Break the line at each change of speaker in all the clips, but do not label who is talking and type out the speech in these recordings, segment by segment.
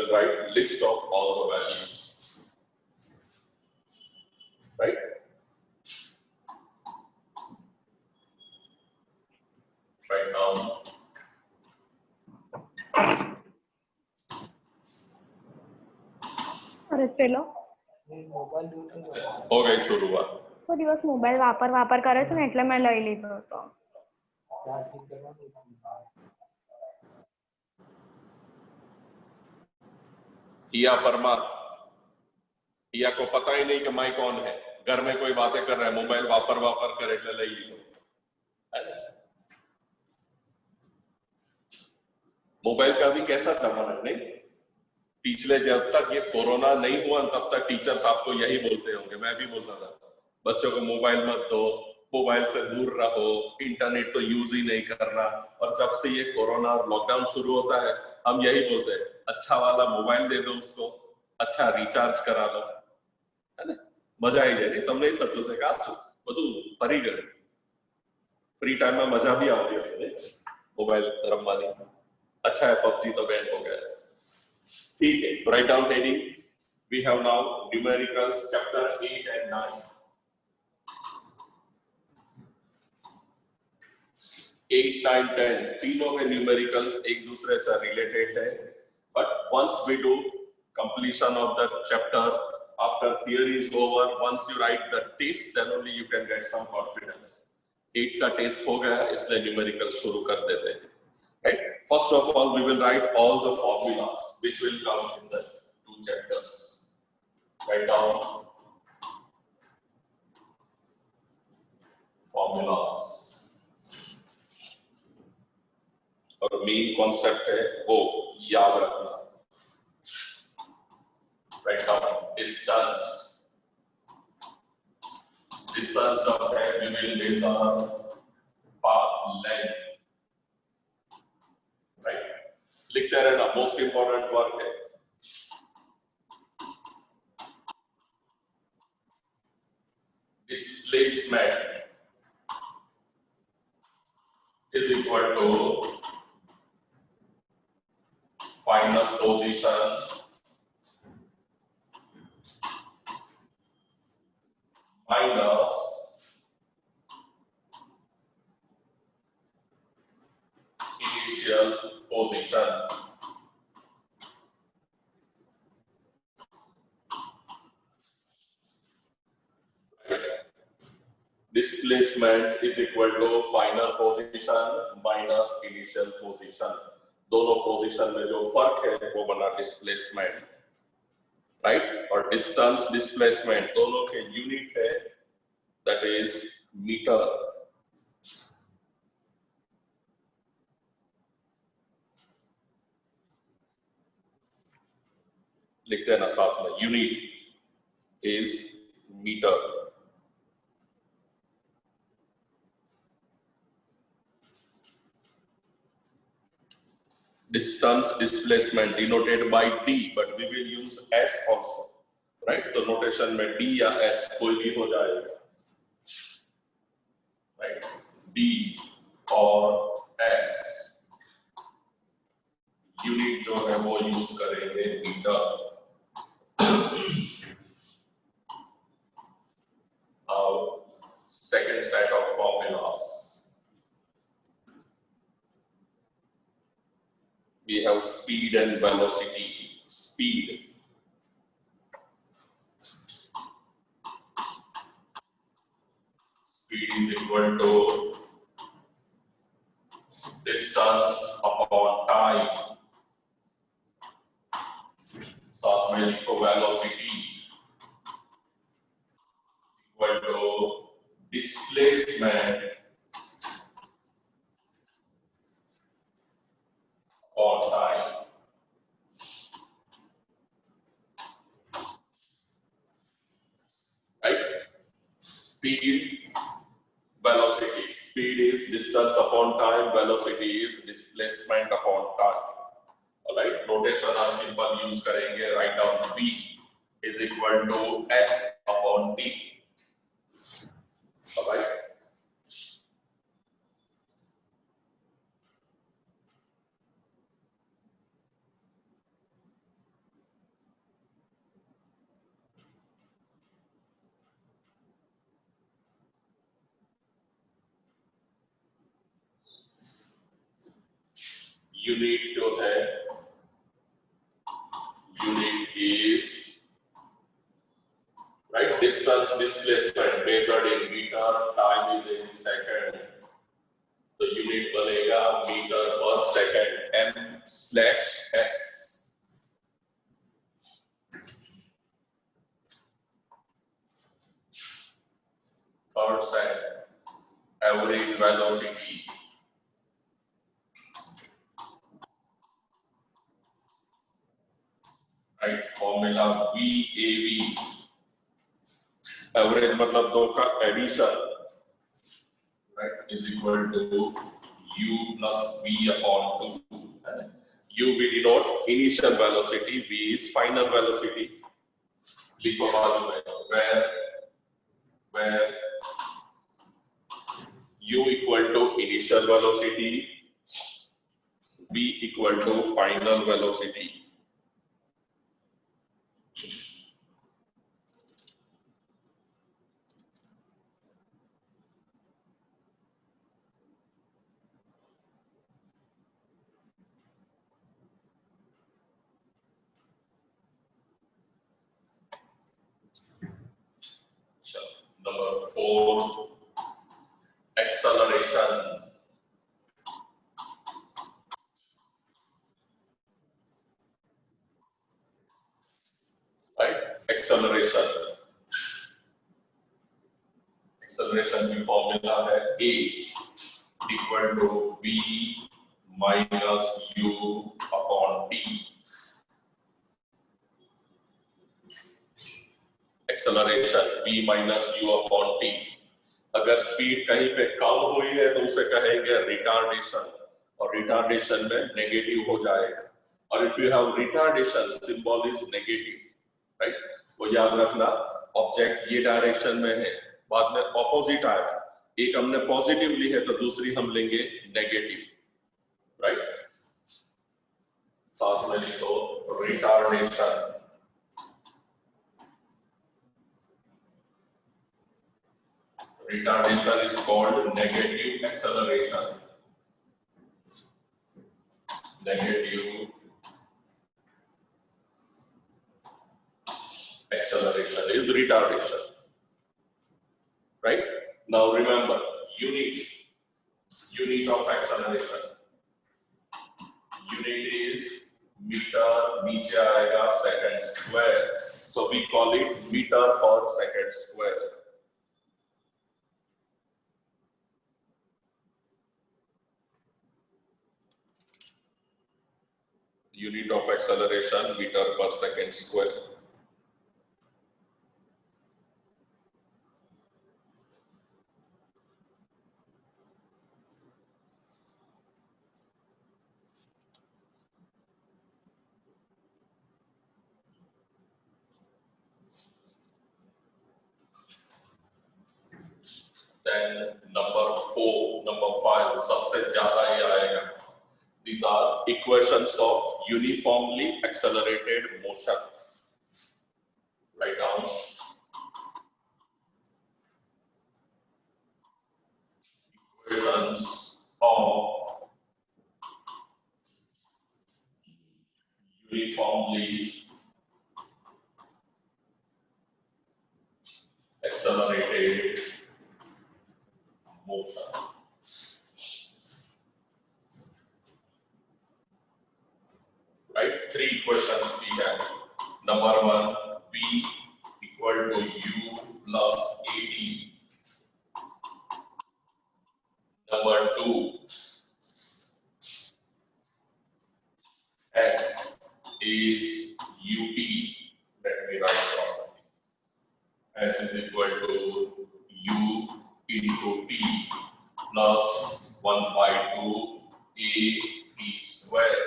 will write list of all the values, right? Right now,
अरे પેલો
हो गई शुरुआत.
તો દિવસ મોબાઈલ વાપર કરે છે ને એટલે મેં લઈ લીધો હતો.
हिया परमार, हिया को पता ही नहीं कि मैं कौन है. घर में कोई बातें कर रहा है, मोबाइल वापर करे એટલે લઈ લીધો. मोबाइल का भी कैसा जमाना है, नहीं? पिछले जब तक ये कोरोना नहीं हुआ तब तक टीचर्स आपको यही बोलते होंगे, मैं भी बोलता था बच्चों को मोबाइल मत दो, मोबाइल से दूर रहो, इंटरनेट तो यूज ही नहीं करना. और जब से ये कोरोना और लॉकडाउन शुरू होता है हम यही बोलते हैं, अच्छा वाला मोबाइल दे दो उसको, अच्छा रिचार्ज करा लो, है ना? मजा आई जाए. તમને થતું છે કે શું બધું ફરી ગયું. फ्री टाइम में मजा भी आती है मोबाइल रमवानी. अच्छा है पबजी तो बैन हो गया. ठीक है, राइट डाउन टेनिंग. We have now numericals chapter 8 and 9. 8, 9, 10 तीनों में न्यूमेरिकल्स एक दूसरे से रिलेटेड है. But once we do completion of the chapter, after theory is over, once you write the test then only you can get some confidence. 8 का test हो गया इसलिए न्यूमेरिकल शुरू कर देते हैं. Right? First of all, we will write all the formulas which will come in the 2 chapters. Write down formulas. और main concept है वो याद रखना. Write down distance. Distance of that we will measure path length. Right? लिखते रहना, most important work है. Displacement is equal to final position minus initial position. Displacement is equal to final position minus initial position. दोनों position में जो फर्क है वो बना डिस्प्लेसमेंट. राइट? और डिस्टेंस डिस्प्लेसमेंट दोनों के यूनिट है, दैट इज मीटर. लिखते हैं ना साथ में, unit is metre. Distance displacement denoted by D, but we will use S also, right? So notation में D या S कोई भी हो जाएगा, right? D और S. यूनिट जो है वो यूज करेंगे metre. Now second set of formulas. We have speed and velocity. Speed. Speed is equal to distance upon time. साथ में लिखो velocity equal to displacement upon time. Right? Speed, velocity. Speed is distance upon time, velocity is displacement upon time. Alright, notation हम simple use करेंगे. Write down V is equal to S upon D. Alright. Unit जो है unit is right distance displacement measured in meter, time is in second, तो unit बनेगा metre per second m/s। Third set average velocity, right formula VAV, average मतलब दो का addition, right, is equal to u plus v upon 2. U we denote initial velocity, v is final velocity. लिखो बाजू में where u equal to initial velocity, v equal to final velocity. Number 4, acceleration. Right? Acceleration. Acceleration की formula है a equal to v minus u upon t. Acceleration v minus u upon t. अगर speed कहीं पे कम हुई है तो उसे कहेंगे रिटार्डेशन, और रिटार्डेशन में नेगेटिव हो जाएगा, और if you have retardation symbol is negative, right, वो याद रखना। ऑब्जेक्ट ये डायरेक्शन में है, बाद में ऑपोजिट आया, एक हमने पॉजिटिव ली है तो दूसरी हम लेंगे नेगेटिव, राइट। साथ में लिखो retardation. Retardation is called negative acceleration. Negative acceleration is retardation. Right? Now remember, unit of acceleration. Unit is meter, नीचे आएगा second square. So we call it meter per second square. Unit of acceleration meter per second square. Then number 4, number 5 सबसे ज्यादा ही आएगा। These are equations of uniformly accelerated motion. Write down. Equations of uniformly accelerated motion. Right? 3 equations we have. Number 1, v equal to u plus at. Number 2, s is ut. Let me write properly. S is equal to u into t plus 1 by 2 a t square.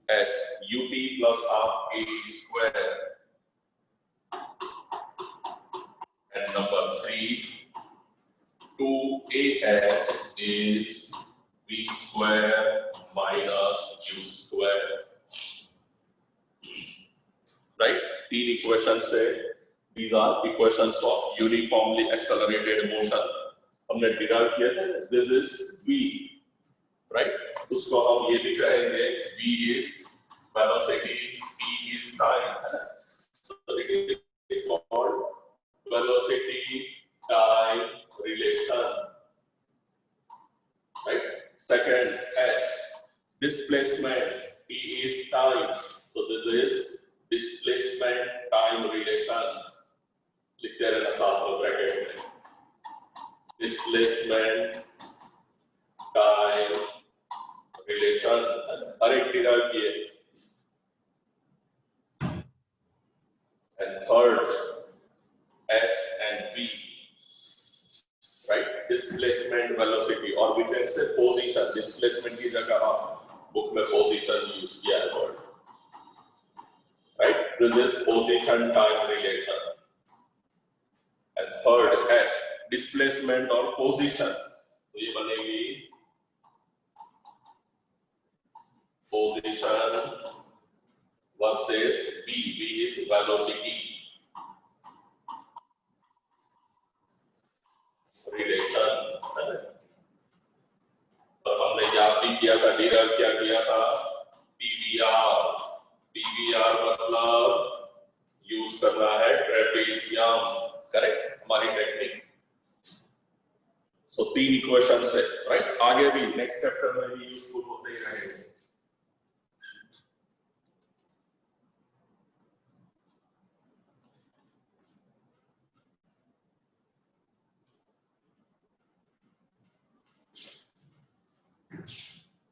S ut plus half a t square. And number 3, 2as is v square minus u square. Right? 3 equations से these are equations of uniformly accelerated motion. हमने derive किया था, this is v, right? उसको हम ये भी कहेंगे v is velocity, t is time, है ना? So it is called velocity time relation, right? Second, s displacement, t is time, so this is displacement time relation. लिखते रहना साथ में ब्रैकेट में, displacement time relation हर एक डिराइव किए. And third, s and v, right? Displacement velocity, or we can say position. Displacement की जगह हम बुक में position यूज किया है word, right? This is position time relation. And third, s displacement or position, तो ये बनेगी position versus v. V is velocity relation, है ना? तो हमने याद भी किया था, डिराइव क्या किया था, PVR. PVR मतलब यूज करना है ट्रेपेजियम, करेक्ट? हमारी टेक्निक. सो 3 इक्वेशंस है, राइट? आगे भी नेक्स्ट चैप्टर में भी यूजफुल होते ही रहेंगे.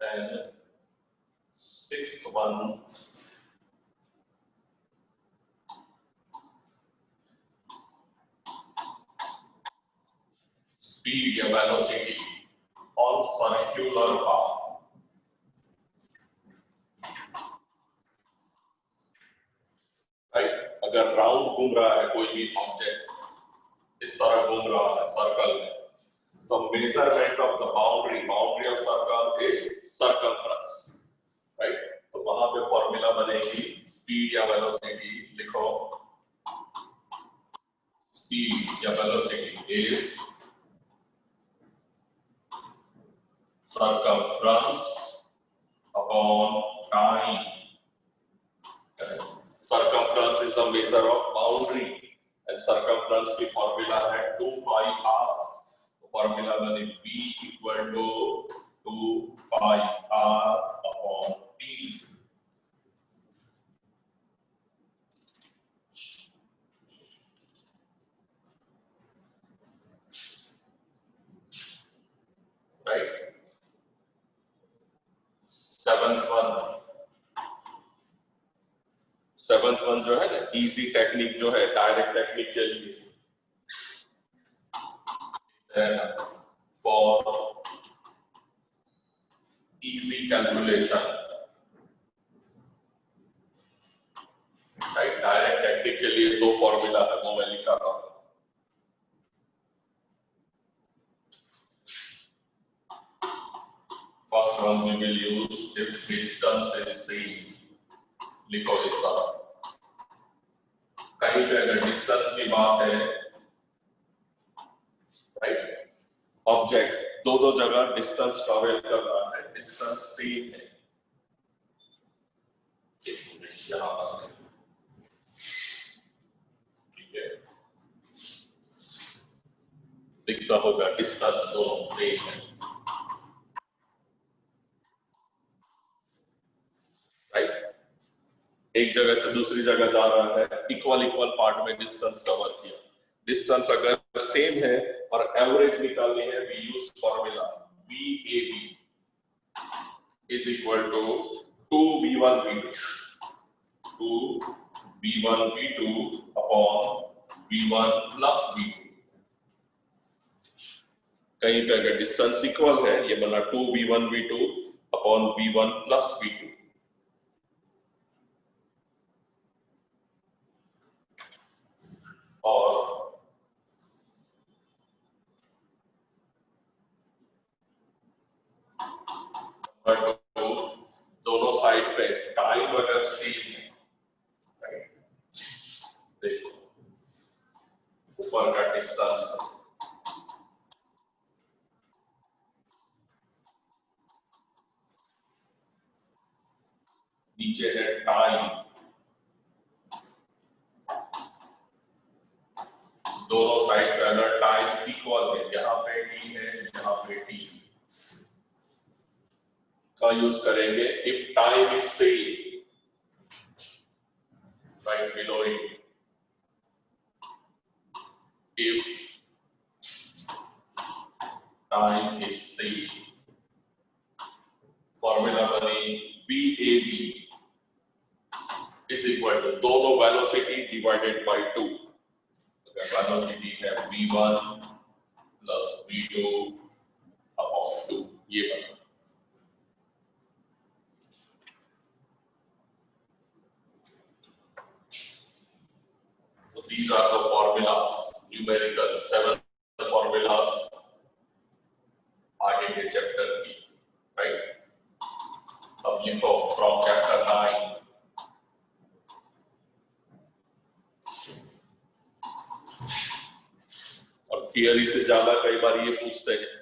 And sixth one, speed या velocity on circular path. Right? अगर राउंड घूम रहा है कोई भी ऑब्जेक्ट, इस तरह घूम रहा है सर्कल में, तो measurement of the boundary of circle is circumference, right? तो वहां पे फॉर्मूला बनेगी स्पीड या वेलोसिटी. लिखो स्पीड या velocity is circumference upon time. Circumference is a measure of boundary, and circumference की formula है 2 pi r. Formula बने b equal to 2 pi r upon t. Right? Seventh one जो है ना, इजी टेक्निक जो है डायरेक्ट टेक्निक के लिए, for easy calculation, right? Direct technique के लिए 2 फॉर्मूला है, वो मैं लिखा था. First one we will use if distance is same. लिखो इस तरह. कहीं पे अगर डिस्टेंस की बात है, राइट? ऑब्जेक्ट दो जगह डिस्टेंस ट्रैवल कर रहा है, डिस्टेंस सेम है. यहाँ ठीक है, दिखता होगा डिस्टेंस दोनों सेम है, राइट? एक जगह से दूसरी जगह जा रहा है, इक्वल पार्ट में डिस्टेंस कवर किया. डिस्टेंस अगर सेम है और एवरेज निकालनी है, we use formula VAB is equal to 2V1 V2 2V1 V2 upon V1 plus V2. कहीं पे अगर डिस्टेंस इक्वल है, ये बना 2V1 V2 upon V1 plus V2. और दोनों साइड पे टाइम अगर सेम है, देखो ऊपर का डिस्टेंस नीचे है टाइम, दोनों साइड पे अगर टाइम इक्वल है, यहाँ पे टी है, यहाँ पे टी का यूज करेंगे। If time is same, right below it, if time is same, formula बनी VAB is equal to दोनों वेलोसिटी डिवाइडेड बाय 2। अगर वेलोसिटी है V1 प्लस V2 अपॉन 2, ये बना। So these are the formulas, numerical 7 formulas आगे के chapter की, right. अब लिखो फ्रॉम चैप्टर 9, और थियरी से ज्यादा कई बार ये पूछते हैं।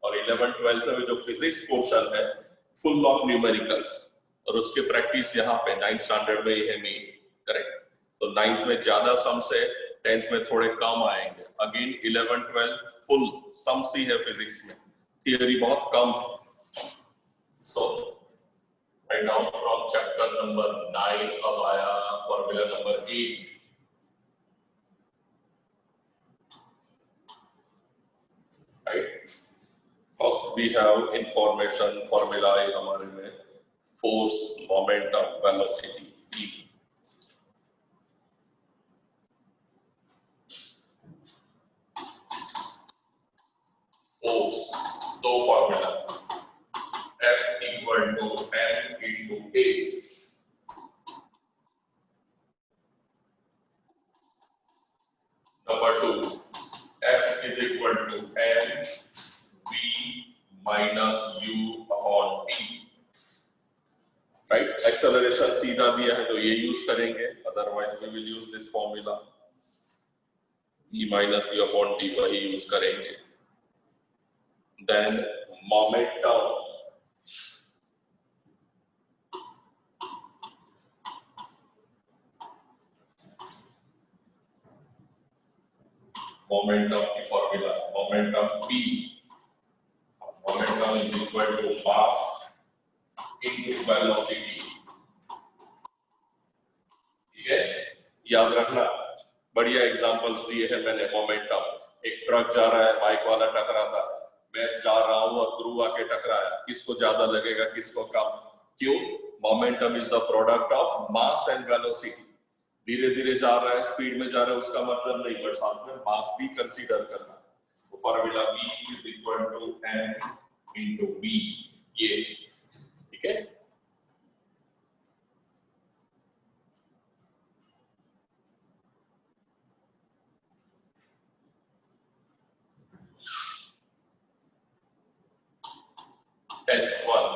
और 11th-12th में जो फिजिक्स पोर्शन है फुल ऑफ न्यूमेरिकल्स, और उसके प्रैक्टिस यहाँ पे 9th स्टैंडर्ड में ही है मेन, करेक्ट। तो 9th में ज्यादा सम्स है, 10th में थोड़े कम आएंगे। अगेन 11th-12th फुल सम्स ही है फिजिक्स में, थियरी बहुत कम है। So write down from chapter number 9, अब आया formula number 8। Right, first we have information formula है हमारे में, force, momentum, velocity, E। Force दो formula, F equal to M into A। Number 2, F is equal to M V minus U upon T। Right, acceleration सीधा दिया है तो ये use करेंगे, otherwise we will use this formula, E minus U upon T वही use करेंगे। Then momentum, momentum की formula, momentum P, momentum is equal to mass into velocity। ठीक है, याद रखना, बढ़िया एग्जांपल्स दिए हैं मैंने। मोमेंटम, एक ट्रक जा रहा है, बाइक वाला टकरा था, मैं जा रहा हूं और ध्रुव आके टकराया, किसको ज्यादा लगेगा, किसको कम? क्यों? Momentum is the product of mass and velocity. धीरे धीरे जा रहा है, स्पीड में जा रहा है, उसका मतलब नहीं, बट साथ में मास भी कंसीडर करना। तो formula V is equal to M into V, ये ठीक है। Tenth one,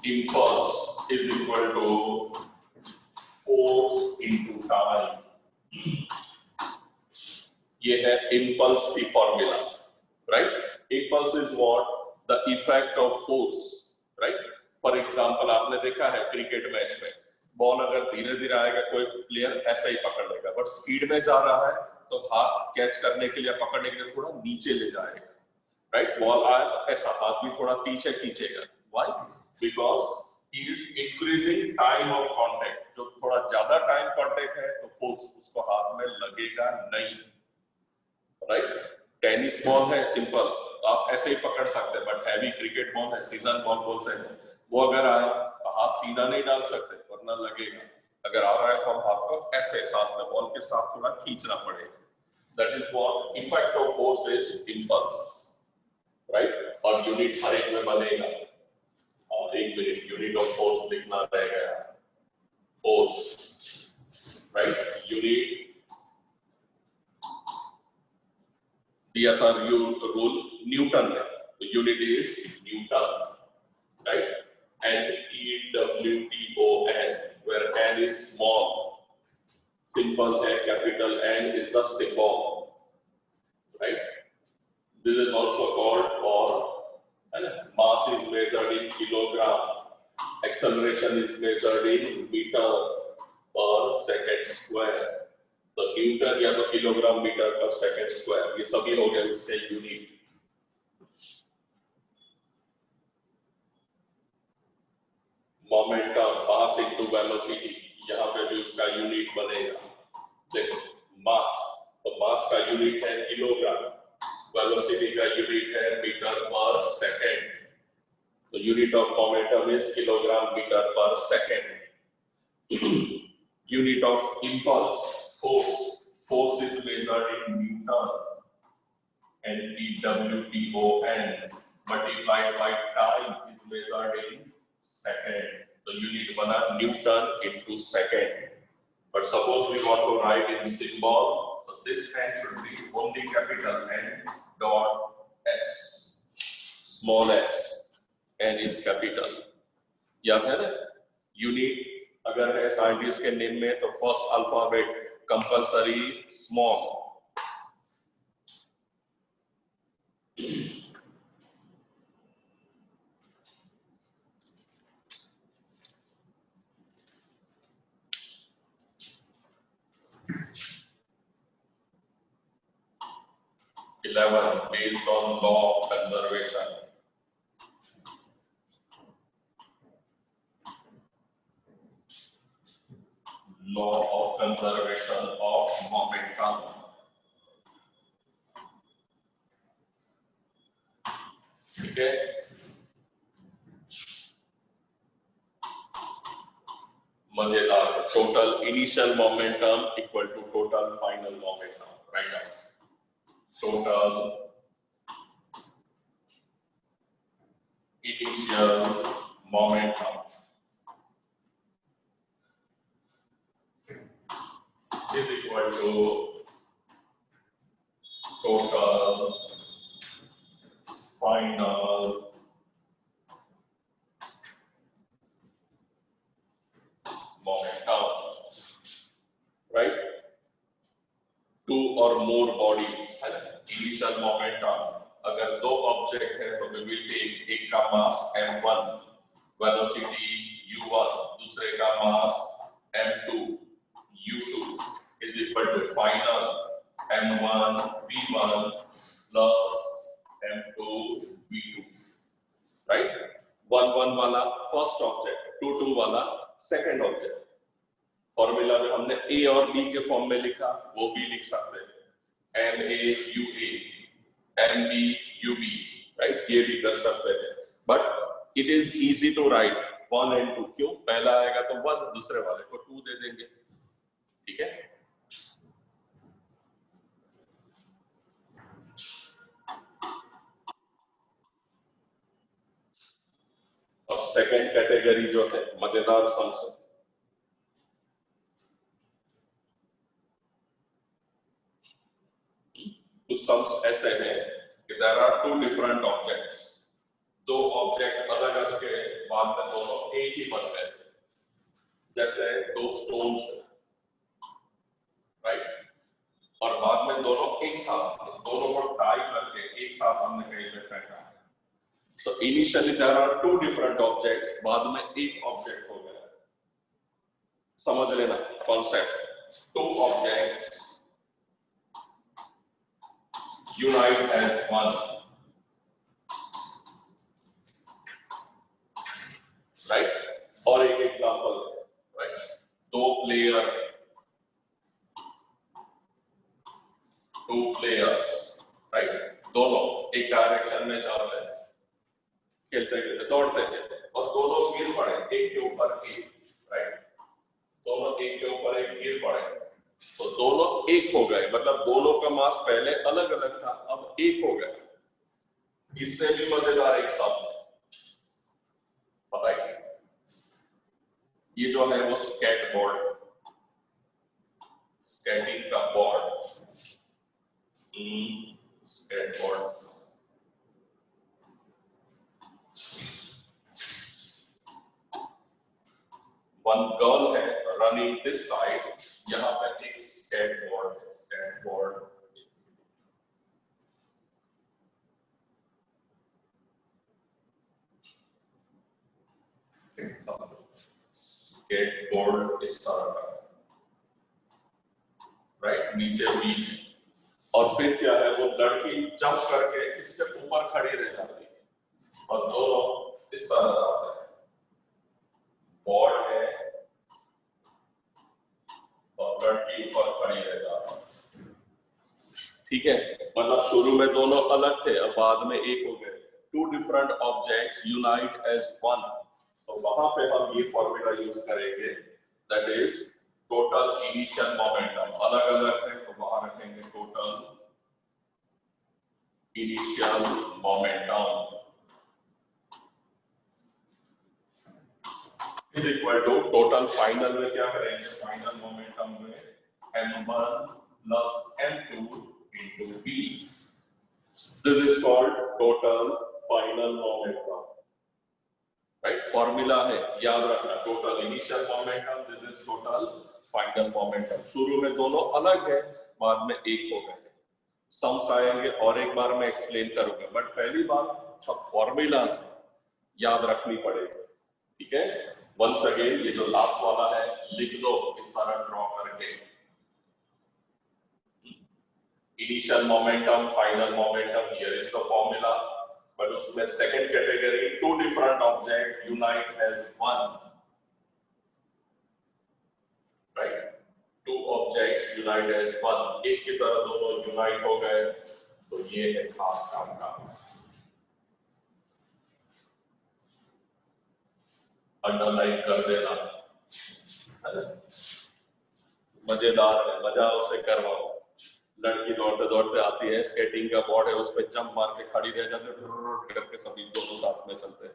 impulse is equal to force into time। ये है impulse की formula, right. impulse is what? The effect of force, right? For example आपने देखा है क्रिकेट मैच में, बॉल अगर धीरे धीरे आएगा कोई प्लेयर ऐसा ही पकड़ लेगा, बट स्पीड में जा रहा है तो हाथ कैच करने के लिए, पकड़ने के लिए थोड़ा नीचे ले जाएगा, राइट। बॉल आया तो ऐसा हाथ भी थोड़ा पीछे खींचेगा। Why? Because he is increasing time of contact. जो थोड़ा ज्यादा टाइम कांटेक्ट है तो फोर्स उसको हाथ में लगेगा नहीं, राइट। टेनिस बॉल है सिंपल, तो आप ऐसे ही पकड़ सकते हैं, बट हैवी क्रिकेट बॉल है, सीजन बॉल बोलते हैं, वो अगर आया तो हाथ सीधा नहीं डाल सकते वरना लगेगा। अगर आ रहा है तो हम हाथ को ऐसे साथ में बॉल के साथ थोड़ा खींचना पड़ेगा। That is what effect of force is impulse, right. और यूनिट हर एक में बनेगा, और एक मिनट, यूनिट ऑफ फोर्स लिखना रहेगा, फोर्स, राइट। यूनिट दिया था रूल न्यूटन में, तो unit is Newton, right. NEWTON, where N is small, simple है, capital N is the symbol, right? This is also called, or mass is measured kilogram. Acceleration is measured in meter per second square. तो Newton या तो kilogram metre per second square, ये सभी हो गए उसके unit. Momentum, mass into velocity, यहाँ पे भी उसका यूनिट बनेगा. देखो मास, तो मास का यूनिट है किलोग्राम, वेलोसिटी का यूनिट है मीटर पर सेकंड. तो unit of momentum is kilogram metre per second. Unit of impulse, force is measured in Newton and PWTON multiplied by time is measured in second. The unit bana Newton into second. But suppose we want to write in symbol, so this n should be only capital N dot S, small s, n is capital. या फिर unit अगर है scientist के name में तो first alphabet compulsory small. Based on law of conservation. Law of conservation of momentum. ठीक है. मजेदार. Total initial momentum equal to total final momentum. Right now total initial momentum is equal to total final momentum, right? Two or more bodies है initial momentum. अगर दो object है तो we will take एक का मास m1, वेलोसिटी u1, दूसरे का मास m2, u2 is equal to final m1 v1 plus m2 v2, right? 1 1 वाला फर्स्ट ऑब्जेक्ट, 2 2 वाला सेकंड ऑब्जेक्ट. फॉर्मूला में हमने a और b के फॉर्म में लिखा, वो भी लिख सकते हैं. ma ua, mb ub, right? ये भी कर सकते हैं. But it is easy to write 1 and 2. क्यों? पहला आएगा तो 1, दूसरे वाले को 2 दे देंगे. ठीक है. अब सेकंड कैटेगरी जो है मजेदार सम्स. कुछ सम्स ऐसे हैं कि there are two different objects. दो ऑब्जेक्ट अलग अलग के बाद में दोनों एक ही बन गए. जैसे दो स्टोन्स, राइट? और बाद में दोनों एक साथ, दोनों को टाई करके एक साथ हमने कहीं पे फेंका. So initially there are two different objects, बाद में एक ऑब्जेक्ट हो गया. समझ लेना concept. Two objects unite as one, right? और एक एग्जांपल, right? दो players, right? दोनों एक डायरेक्शन में जा रहे हैं, खेलते खेलते दौड़ते थे और दोनों गिर पड़े एक के ऊपर एक, राइट? दोनों एक के ऊपर एक गिर पड़े तो दोनों एक हो गए. मतलब दोनों का मास पहले अलग अलग था, अब एक हो गया. इससे भी मजेदार एक शब्द बताइए. ये जो है वो स्केटबोर्ड, स्केटिंग का बोर्ड, स्केटबोर्ड. One girl है running this side, यहाँ पे एक skateboard है, skateboard. गेट बोर्ड इस तरह का, राइट, नीचे बी है, और फिर क्या है, वो लड़की जंप करके इसके ऊपर खड़ी रह जाती है और दोनों इस तरह जाते हैं, बोर्ड है और लड़की ऊपर खड़ी रह जाती है। ठीक है, मतलब शुरू में दोनों अलग थे, अब बाद में एक हो गए। Two different objects unite as one, तो वहां पे हम ये फॉर्मूला यूज करेंगे, that is total initial momentum. अलग अलग है तो वहां रखेंगे total initial momentum is equal to total final में क्या करेंगे, फाइनल मोमेंटम में m1 plus m2 into b. This is called total final momentum. Right? Formula है, याद रखना, total initial momentum, this is total final momentum. शुरू में दोनों अलग है, बाद में एक हो गए। सम्स आएंगे और एक बार मैं एक्सप्लेन करूंगा, बट पहली बार सब फॉर्मूलाज याद रखनी पड़ेगी। ठीक है, वंस अगेन ये जो लास्ट वाला है लिख दो इस तरह ड्रॉ करके, initial momentum, final momentum, here is the formula, but उसमें second category, two different objects unite as one, right? Two objects unite as one, एक की तरह दोनों unite हो गए, तो ये है खास काम का। अंडरलाइन कर देना, मजेदार है, मजा उसे करवाओ। लड़की दौड़ते दौड़ते आती है, स्केटिंग का बोर्ड है, उस पे जंप मार के खड़ी रह जाते हैं, करके सभी दोनों साथ में चलते हैं।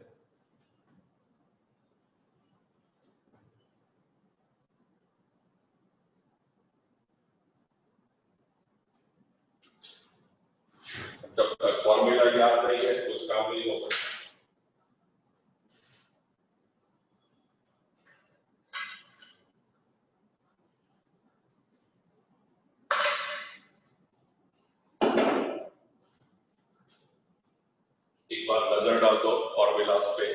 जब तक फॉर्मूला याद नहीं है कुछ काम नहीं हो सकता। एक बार नजर डाल दो फॉर्मूलाज पे,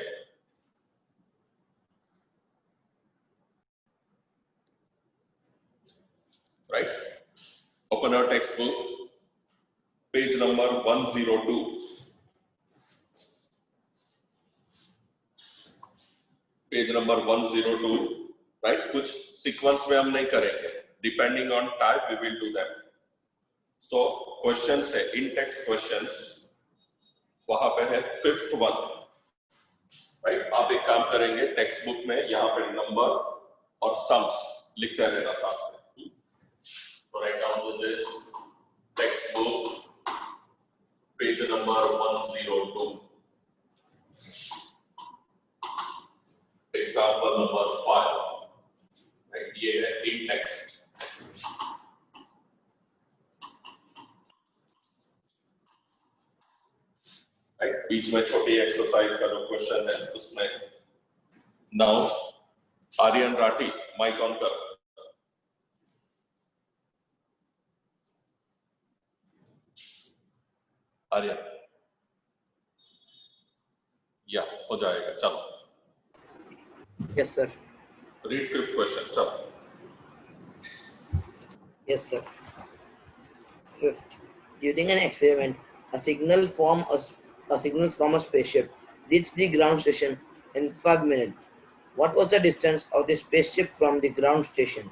right? Open your textbook, page number 102, page number 102, right? कुछ सीक्वेंस में हम नहीं करेंगे, depending on type we will do that. So questions है, इन टेक्स्ट क्वेश्चंस, वहां पे है फिफ्थ वन, राइट? आप एक काम करेंगे, टेक्स्ट बुक में यहाँ पे नंबर और सम्स लिखते रहना साथ में। So write down to this textbook, page number 102, example number 5, right? ये है in text, right? बीच में छोटी एक्सरसाइज का जो क्वेश्चन है उसमें। Now Aryan Rathi, mic on कर। आर्यन, या हो जाएगा, चलो।
Yes, sir.
Read fifth question, चलो।
Yes, sir. Fifth, during an experiment, a signal from a spaceship reached the ground station in 5 minutes. What was the distance of the spaceship from the ground station?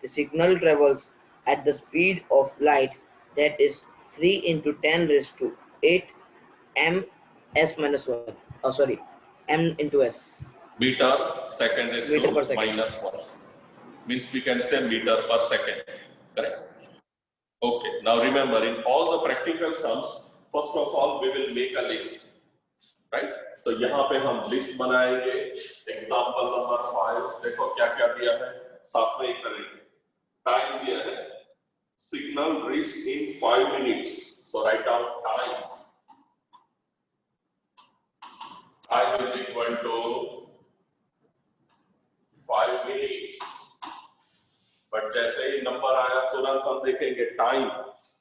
The signal travels at the speed of light, that is 3 into 10 raised to 8 m s minus 1. Oh, sorry, m into s.
Meter second is
Meter per
to
second.
minus 1. Means we can say meter per second. Correct? Okay. Now remember, in all the practical sums, first of all, we will make a list. Right? तो यहाँ पे हम list बनाएंगे। Example number 5, देखो क्या क्या दिया है, साथ में एक करेंगे। टाइम दिया है, signal reached in 5 minutes. So write down time. Time is equal to 5 minutes. But जैसे ही नंबर आया तुरंत हम देखेंगे टाइम,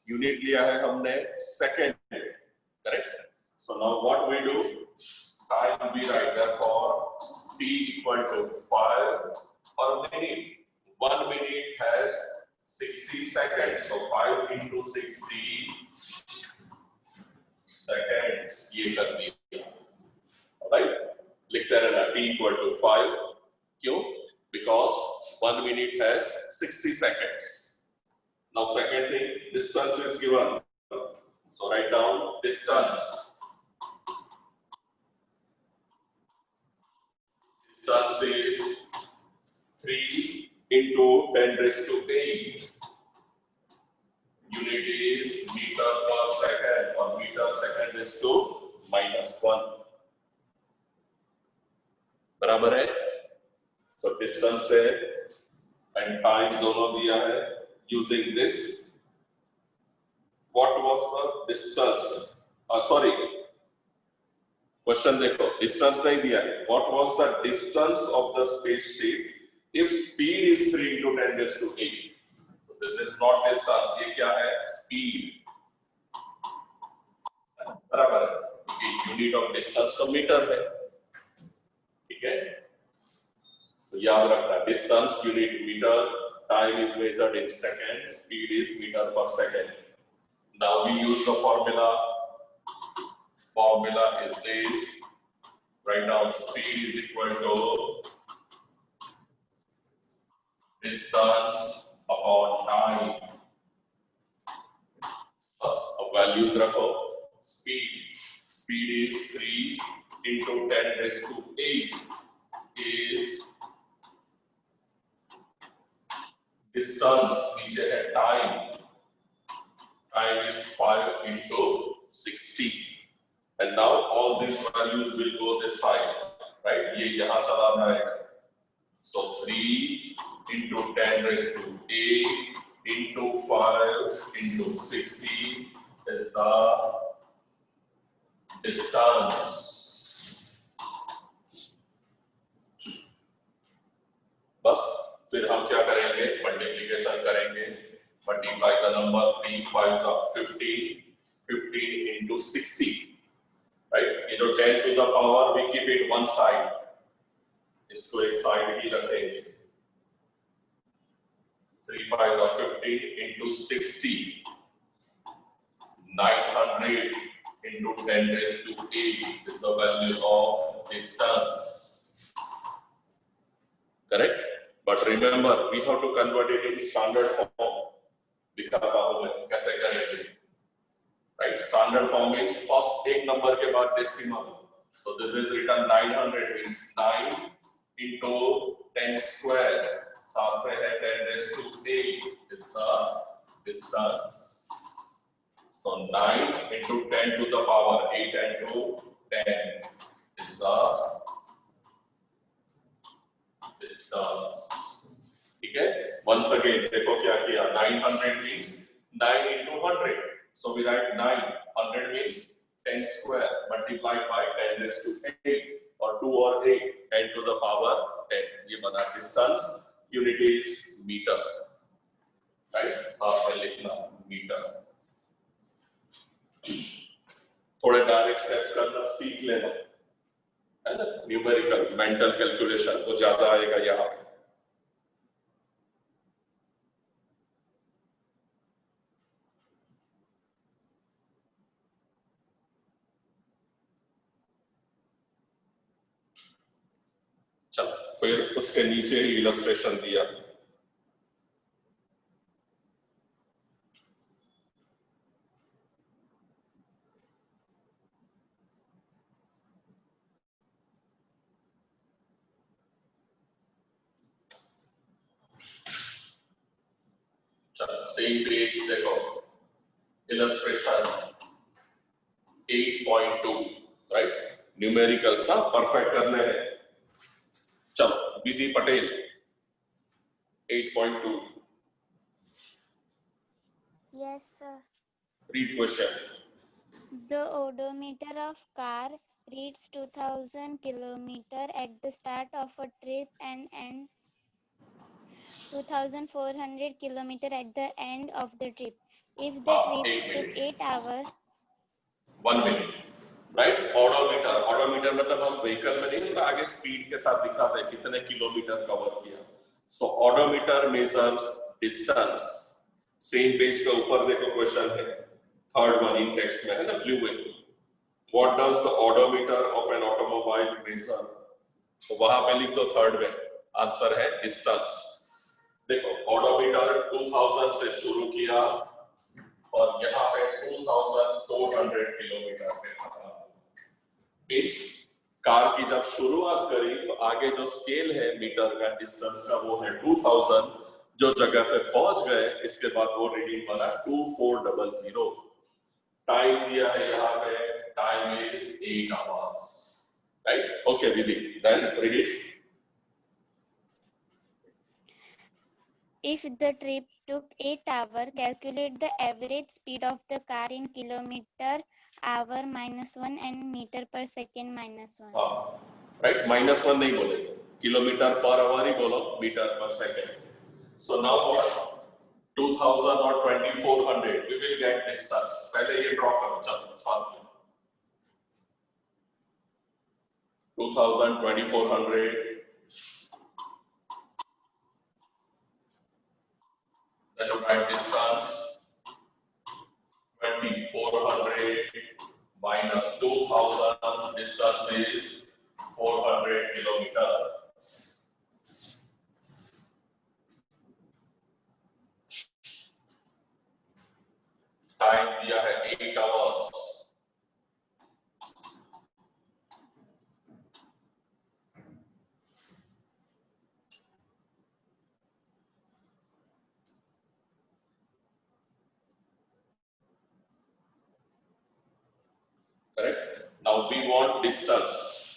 यूनिट लिया है हमने second, correct? So now what we do, time we write, therefore t equal to 5 per minute. 1 minute has 60 seconds. So 5 into 60 seconds. ये कर दिया. Right? लिखते रहना t equal to 5. क्यों? Because 1 minute has 60 seconds. Now second thing, distance is given. So write down distance. Distance is 3 into 10 raised to 8. Unit is meter per second or meter second raised to -1. बराबर है? So distance है and time दोनों दिया है. Using this, what was the distance? Sorry, question देखो, distance नहीं दिया है. What was the distance of the spaceship if speed is 3 into 10 raised to 8? So this is not distance. ये क्या है? Speed. बराबर है. क्योंकि unit of distance तो मीटर है. ठीक है? तो याद रखना, distance unit meter. Time is measured in seconds, speed is meter per second. Now we use the formula. Formula is this. Write down speed is equal to distance upon time. Values रखो. Speed is 3 into 10 raised to 8 is distance, नीचे है time. Time is 5 into 60. And now all these values will go this side, right? ये यहाँ चला जाएगा. So 3 into 10 raised to 8 into 5 into 60 is the distance. बस फिर हम क्या करेंगे? मल्टीप्लिकेशन करेंगे. Multiply the number 3 5 15. 15 into 60. Right? You know 10 to the power, we keep it one side. इसको एक साइड ही रखेंगे. 3 5 15 into 60. 900 into 10 raised to 8 is the value of distance. Correct? But remember, we have to convert it in standard form. दिखाता हूं मैं कैसे करेंगे. Right? Standard form means first एक number के बाद decimal. So this is written 900 means 9 into 10 square. साथ में है 10 raised to 8 is the distance. So 9 into 10 to the power 8 and 2 10 is the distance. ठीक है? Once again देखो क्या किया. 900 means 9 into 100. So we write 9. 100 means 10 square multiplied by 10 raised to 8 or 2 or 8 10 to the power 10. ये बना distance. Unit is meter. Right? साथ में लिखना meter. थोड़े डायरेक्ट स्टेप्स करना सीख लेना है ना. न्यूमेरिकल मेंटल कैलकुलेशन तो ज्यादा आएगा यहाँ पे. चलो फिर उसके नीचे ही इलस्ट्रेशन दिया. सेम पेज देखो. Illustration 8.2 right. न्यूमेरिकल सा परफेक्ट करने हैं. चलो विधि Patel 8.2.
Yes, sir.
Read question.
The odometer of car reads 2000 kilometer at the start of a trip and 2400 kilometer at the end of the trip. If the trip took 8 hours.
1 minute. Right. Odometer मतलब हम vehicle में नहीं होता, आगे speed के साथ दिखाते हैं कितने किलोमीटर कवर किया. So odometer measures distance. Same page के ऊपर देखो क्वेश्चन है, थर्ड वन इन टेक्स्ट में है ना, ब्लू में. What does the odometer of an automobile measure? तो वहां पे लिख दो थर्ड में, आंसर है डिस्टेंस. देखो ओडोमीटर 2000 से शुरू किया और यहाँ पे 2400 किलोमीटर पे खत्म. इस कार की जब शुरुआत करी तो आगे जो स्केल है मीटर का डिस्टेंस का वो है 2000. जो जगह पे पहुंच गए इसके बाद वो रीडिंग बना 2400. टाइम दिया है यहाँ पे, time is 8 hours. Right? Okay दीदी, then read it.
If the trip took 8 hours, calculate the average speed of the car in kilometer hour -1 and meter per second -1.
हाँ, राइट. -1 नहीं बोले, किलोमीटर पर आवर ही बोलो, metre per second. So now what? 2000 और 2400 we will get distance. पहले ये draw करो, चलो साथ में. 2000 2400 then write distance 2400 minus 2000, distance is 400 kilometer. Time दिया है 8 hours. Correct. Now we want distance.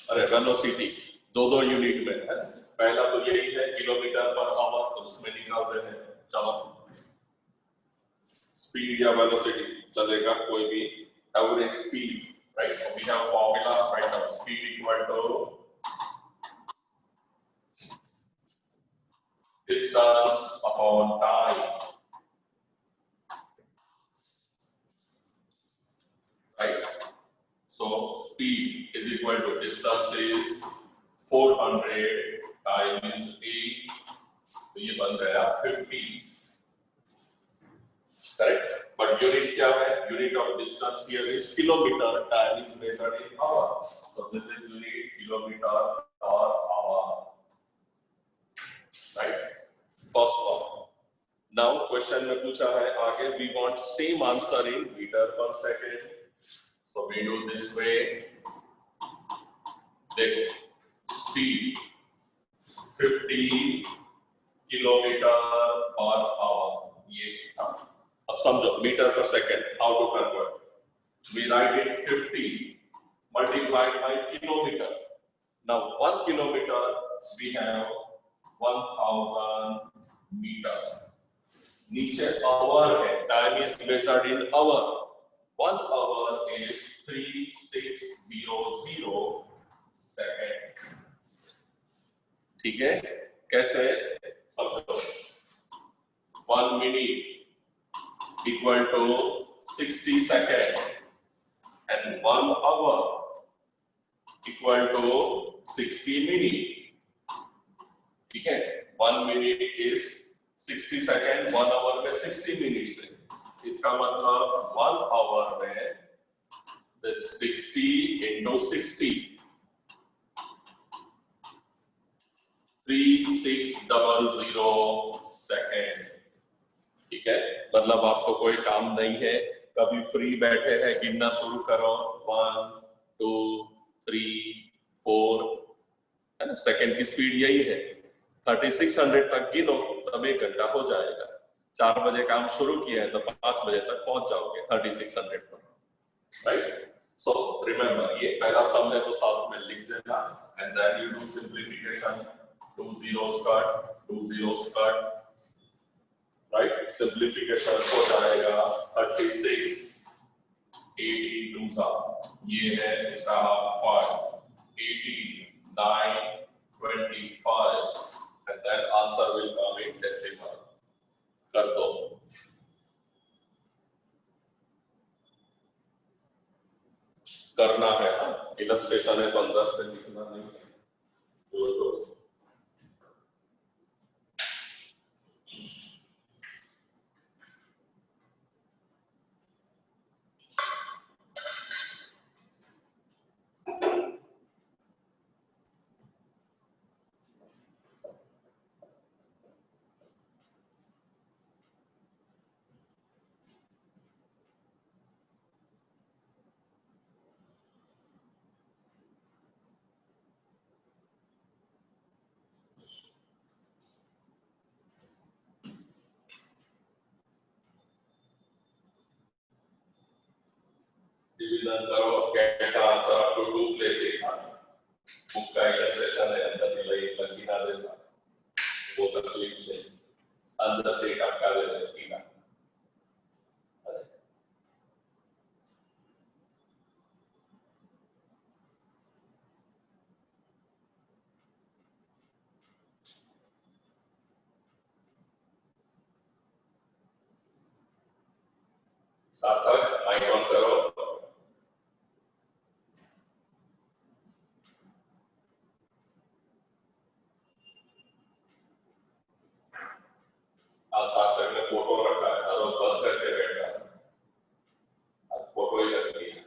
अरे वेलोसिटी दो यूनिट में है. पहला तो यही है किलोमीटर पर आवर, तो उसमें निकाल रहे हैं. चलो स्पीड या वेलोसिटी चलेगा, कोई भी. Average speed, right? So we have formula, right? Now speed equal to distance upon time. Right? So speed is equal to distance is 400 times 8. तो ये बन गया 50. Correct? But unit क्या है? Unit of distance here is kilometer. Time is measured in hours. So this is unit kilometer per hour. Right? First one. Now question में पूछा है आगे, we want same answer in meter per second. So we do this way. देखो speed 50 kilometre per hour, ये था. अब समझो metre per second how to convert. We write it 50 multiplied by kilometre. Now 1 kilometre we have 1000 metre. नीचे hour है, time is measured in hour. 1 hour is 3600 second. ठीक है? कैसे समझो. 1 minute equal to 60 seconds and 1 hour equal to 60 minutes. ठीक है? 1 minute is 60 seconds, 1 hour में 60 minutes है. इसका मतलब 1 hour में the 60 into 60 3600 सेकेंड. ठीक है? मतलब आपको कोई काम नहीं है, कभी फ्री बैठे हैं, गिनना शुरू करो. 1 2 3 4 है ना. सेकेंड की स्पीड यही है. 3600 तक गिनो, तब 1 घंटा हो जाएगा. 4 बजे काम शुरू किया है तो 5 बजे तक पहुंच जाओगे 3600 पर. राइट? सो रिमेंबर, ये पहला सम है तो साथ में लिख देना. And then you do simplification. 2 zeros cut, 2 zeros cut. Right? Simplification हो जाएगा 36 82 ये है इसका 5 89 25 and then answer will come in decimal. कर दो. करना है. इलस्ट्रेशन है तो अंदर से लिखना नहीं. डिवीजन करो, get answer up to 2 places. Book का इलस्ट्रेशन है, अंदर भी लगी ना देना, वो तकलीफ से अंदर से टपका देना सीधा। सार्थक माइक ऑन करो। सार्थक ने फोटो रखा है, और बंद करके बैठा है, फोटो ही रख दी है।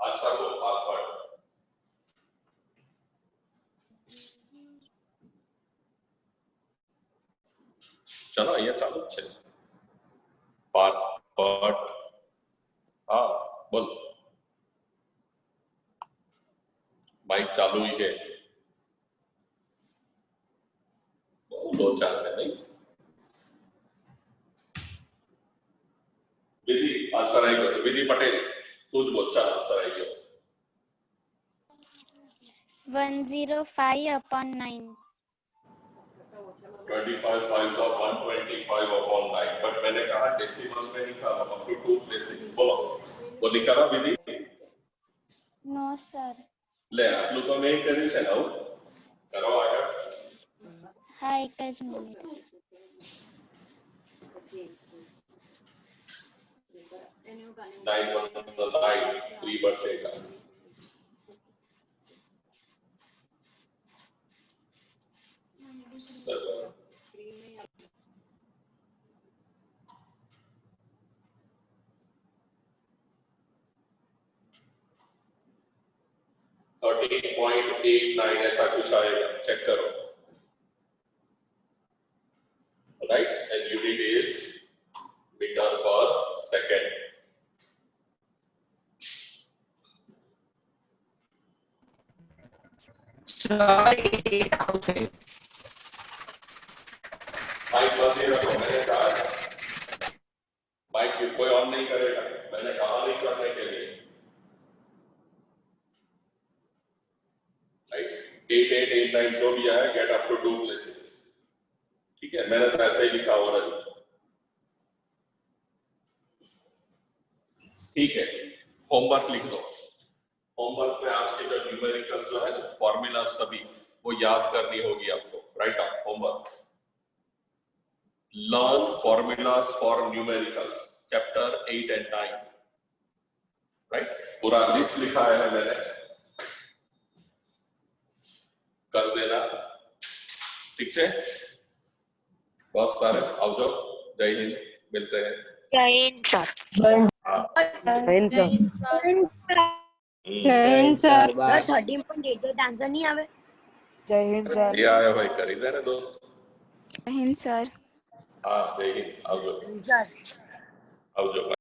आंसर को बात पढ़। चलो ये चालू છે પાર્થ પટ हाँ बोल माइक चालू ही है लोचा से नहीं विधि आंसर आई गयो विधि पटेल तू ज बोल चाल आंसर आई गयो
105/9
25 5 of 125 upon 9 बट मैंने कहा डेसिमल में निकालो अप टू 2 प्लेसेस बोलो वो निकालो विधि
नो सर
ले आटલું તો મેં કર્યું છે ને કરો આગળ
हाँ एक ज मिनिट
9 1 the 9 3 बचेगा Seven. 13.89 ऐसा कुछ आएगा चेक करो right and unit is metre per second mic बंद नहीं रखो मैंने कहा माइक कोई ऑन नहीं करेगा मैंने कहा नहीं करने के लिए 8889 जो भी आया गेट अप टू 2 प्लेसेस ठीक है मैंने तो ऐसा ही लिखा हुआ है ठीक है होमवर्क लिख दो होमवर्क में आज के जो न्यूमेरिकल जो है फॉर्मूला सभी वो याद करनी होगी आपको right up homework learn formulas for numericals chapter 8 and 9 right पूरा लिस्ट लिखा है मैंने कर देना ठीक है बस तारे आओ जाओ जय हिंद मिलते हैं
जय हिंद सर
જય હિન્દ સર
13.88 आंसर नहीं आवे
जय हिंद सर
ये आया भाई कर ही देना दोस्त
जय हिंद सर
हाँ जय हिंद आओ जाओ
सर
आओ जाओ